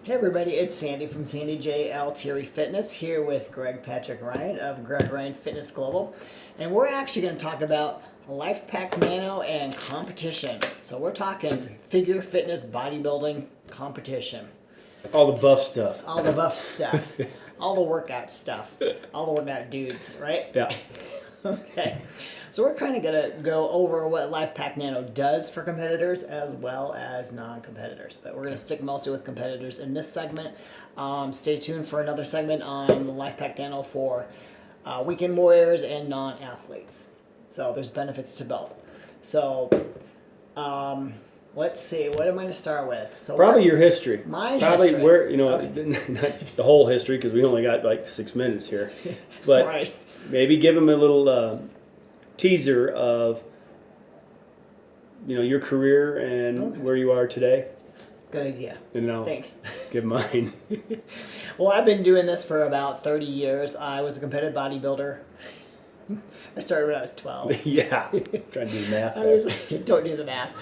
Hey everybody, it's Sandy from Sandy J.L. Thierry Fitness here with Greg Patrick Ryan of Greg Ryan Fitness Global. And we're actually going to talk about Lifepacknano and competition. So we're talking figure fitness bodybuilding competition. All the buff stuff. All the buff stuff. All the workout stuff. All the workout dudes, right? Yeah. Okay. So we're kind of going to go over what Lifepacknano does for competitors as well as non-competitors. But we're going to stick mostly with competitors in this segment. Stay tuned for another segment on the Lifepacknano for weekend warriors and non-athletes. So there's benefits to both. So let's see. What am I going to start with? So Probably your history. My Probably history. where, Okay. not the whole history because we only got like 6 minutes here. But Right. maybe give them a little teaser of, your career and where you are today. Good idea. And I'll Thanks. give mine. Well, I've been doing this for about 30 years. I was a competitive bodybuilder. I started when I was 12. Yeah. Trying to do math. Don't do the math.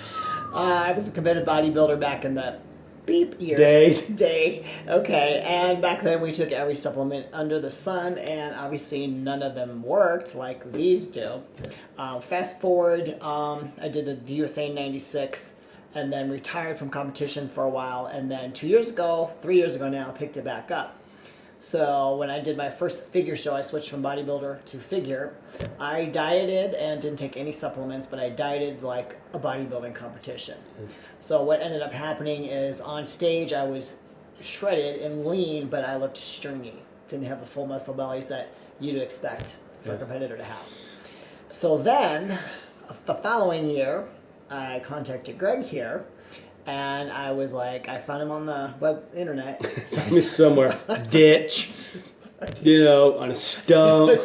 I was a competitive bodybuilder back in the beep years. Day. Okay. And back then we took every supplement under the sun, and obviously none of them worked like these do. Fast forward, I did the USA in 96 and then retired from competition for a while. And then 3 years ago now, I picked it back up. So when I did my first figure show, I switched from bodybuilder to figure. I dieted and didn't take any supplements, but I dieted like a bodybuilding competition. So what ended up happening is on stage I was shredded and lean, but I looked stringy. Didn't have the full muscle bellies that you'd expect for a competitor to have. So then, the following year, I contacted Greg here. And I was like, I found him on the internet. Found me somewhere. Ditch. On a stump.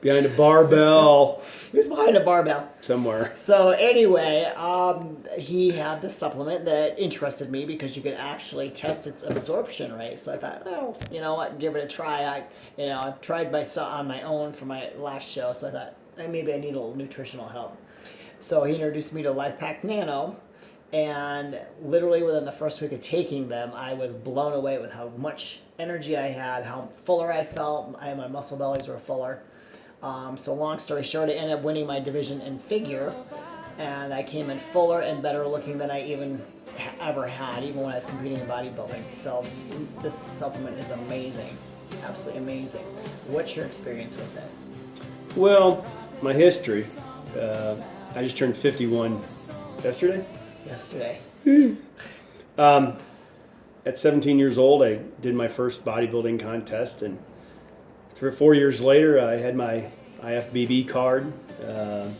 Behind a barbell. He was behind a barbell. Somewhere. So anyway, he had this supplement that interested me because you could actually test its absorption rate. So I thought, well, you know what, give it a try. I've tried myself on my own for my last show, so I thought maybe I need a little nutritional help. So he introduced me to Lifepacknano. And literally within the first week of taking them, I was blown away with how much energy I had, how fuller I felt. My muscle bellies were fuller. So long story short, I ended up winning my division in figure. And I came in fuller and better looking than I even ever had, even when I was competing in bodybuilding. So this supplement is amazing. Absolutely amazing. What's your experience with it? Well, my history. I just turned 51 yesterday. At 17 years old, I did my first bodybuilding contest, and 3 or 4 years later, I had my IFBB card, and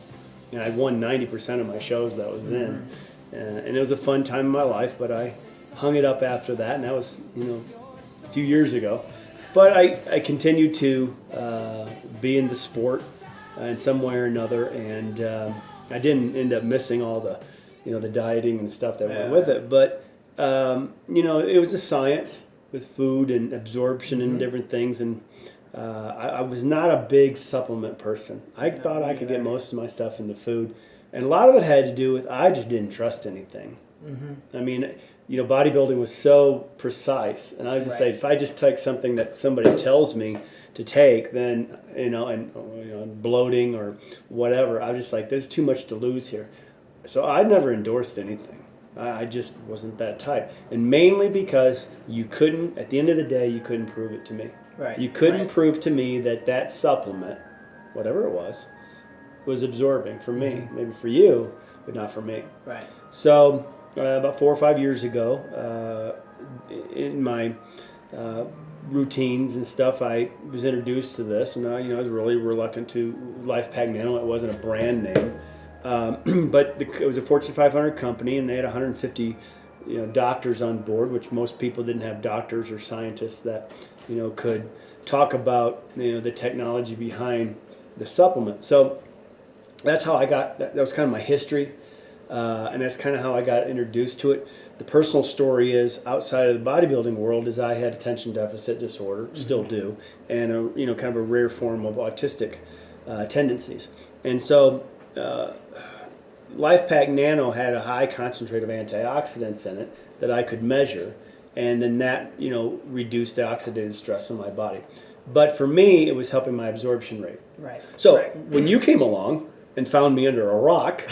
I won 90% of my shows that I was in, and it was a fun time in my life. But I hung it up after that, and that was a few years ago. But I continued to be in the sport in some way or another, and I didn't end up missing all the the dieting and stuff that went with it. But, it was a science with food and absorption and different things. And I was not a big supplement person. I thought I could get most of my stuff in the food. And a lot of it had to do with I just didn't trust anything. I mean, bodybuilding was so precise. And I was just saying, if I just take something that somebody tells me to take, then, and bloating or whatever, I was just like, there's too much to lose here. So I never endorsed anything. I just wasn't that type. And mainly because at the end of the day, you couldn't prove it to me. Right. You couldn't prove to me that supplement, whatever it was absorbing for me. Maybe for you, but not for me. Right. So about 4 or 5 years ago, in my routines and stuff, I was introduced to this, and I was really reluctant to Lifepacknano. It wasn't a brand name. But it was a Fortune 500 company, and they had 150, doctors on board, which most people didn't have doctors or scientists that, could talk about, the technology behind the supplement. So that's how I got, that was kind of my history, and that's kind of how I got introduced to it. The personal story is, outside of the bodybuilding world, is I had attention deficit disorder, still do, and kind of a rare form of autistic tendencies. And so Lifepacknano had a high concentrate of antioxidants in it that I could measure, and then that, reduced the oxidative stress on my body. But for me, it was helping my absorption rate. Right. So right. when you came along and found me under a rock,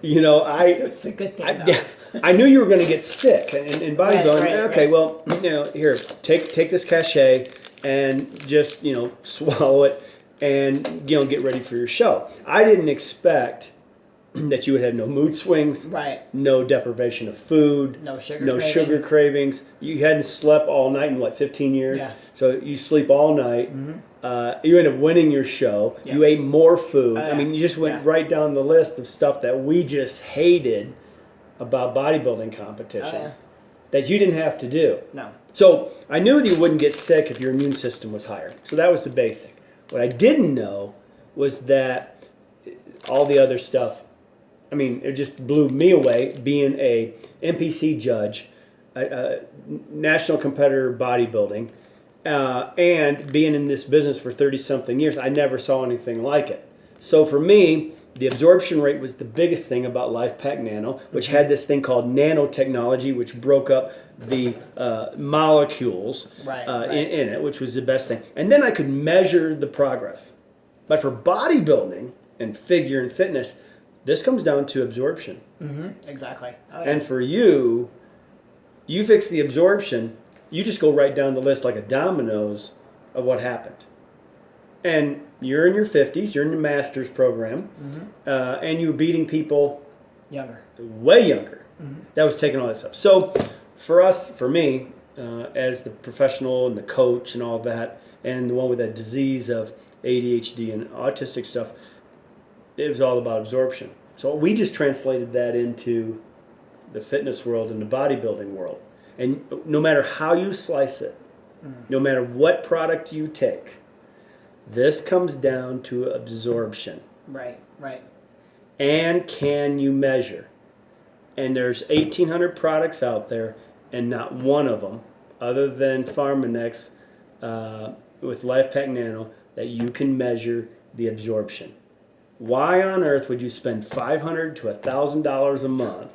it's a good thing. I knew you were going to get sick in bodybuilding. Right. Well, here, take this cachet and just swallow it and get ready for your show. I didn't expect that you would have no mood swings, right? No deprivation of food, no sugar cravings. You hadn't slept all night in 15 years? Yeah. So you sleep all night. Mm-hmm. You end up winning your show. Yeah. You ate more food. I mean, you just went yeah. right down the list of stuff that we just hated about bodybuilding competition that you didn't have to do. No. So I knew that you wouldn't get sick if your immune system was higher. So that was the basic. What I didn't know was that all the other stuff, it just blew me away being a NPC judge, a national competitor bodybuilding, and being in this business for 30-something years. I never saw anything like it. So for me, the absorption rate was the biggest thing about Lifepacknano, which had this thing called Nanotechnology, which broke up the molecules in it, which was the best thing. And then I could measure the progress. But for bodybuilding and figure and fitness, this comes down to absorption. Mm-hmm. Exactly. Oh, And for you fix the absorption, you just go right down the list like a dominoes of what happened. And you're in your 50s, you're in your master's program, and you were beating people way younger. That was taking all this stuff. So for me, as the professional and the coach and all that, and the one with that disease of ADHD and autistic stuff, it was all about absorption. So we just translated that into the fitness world and the bodybuilding world. And no matter how you slice it, no matter what product you take, this comes down to absorption. Right. And can you measure? And there's 1,800 products out there, and not one of them, other than Pharmanex with Lifepacknano, that you can measure the absorption. Why on earth would you spend $500 to $1,000 a month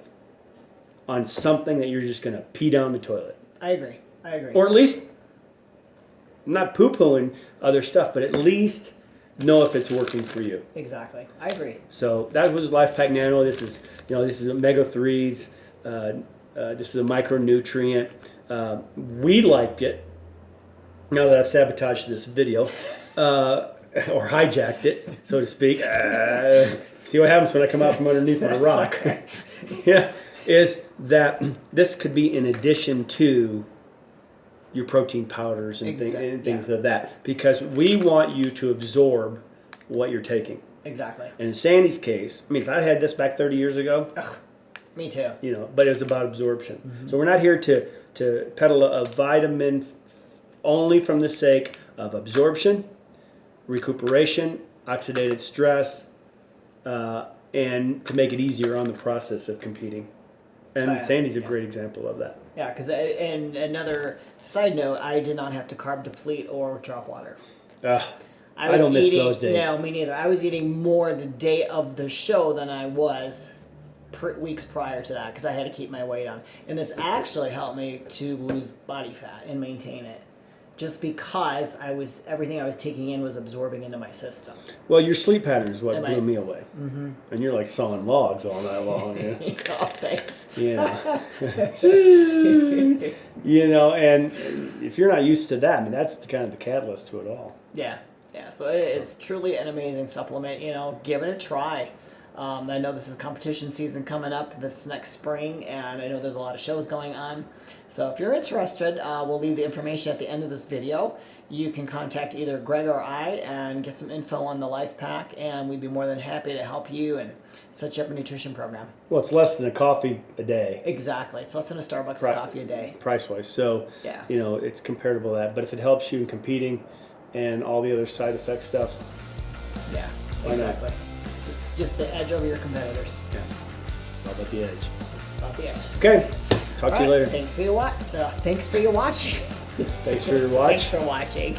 on something that you're just going to pee down the toilet? I agree. Or at least, not poo-pooing other stuff, but at least know if it's working for you. Exactly. I agree. So that was Lifepacknano. This is omega-3s. This is a micronutrient. We like it. Now that I've sabotaged this video, or hijacked it, so to speak. See what happens when I come out from underneath my rock. Is that this could be in addition to your protein powders and things of that, because we want you to absorb what you're taking. Exactly. And in Sandy's case, if I had this back 30 years ago, me too. But it was about absorption. So we're not here to peddle a vitamin only from the sake of absorption, recuperation, oxidative stress, and to make it easier on the process of competing. And Sandy's a great example of that. Yeah, because and another side note, I did not have to carb deplete or drop water. I don't miss those days. No, me neither. I was eating more the day of the show than I was weeks prior to that, because I had to keep my weight on. And this actually helped me to lose body fat and maintain it, just because everything I was taking in was absorbing into my system. Well, your sleep pattern is what blew me away. And you're like sawing logs all night long. Oh, thanks. And if you're not used to that, that's kind of the catalyst to it all. Yeah. So it is truly an amazing supplement. Give it a try. I know this is competition season coming up this next spring, and I know there's a lot of shows going on. So if you're interested, we'll leave the information at the end of this video. You can contact either Greg or I and get some info on the Life Pack, and we'd be more than happy to help you and set you up a nutrition program. Well, it's less than a coffee a day. Exactly. It's less than a Starbucks coffee a day. Price-wise. So, it's comparable to that. But if it helps you in competing and all the other side effect stuff, exactly. Just the edge over your competitors. Yeah. All about the edge. It's about the edge. Okay. Talk to you later. Thanks for your watching. Thanks for your watch. Thanks for watching.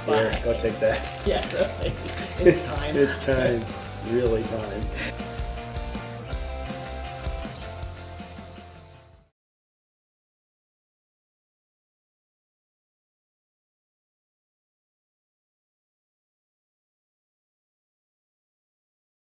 Here, go take that. Yeah, really. It's time. It's time. Really time.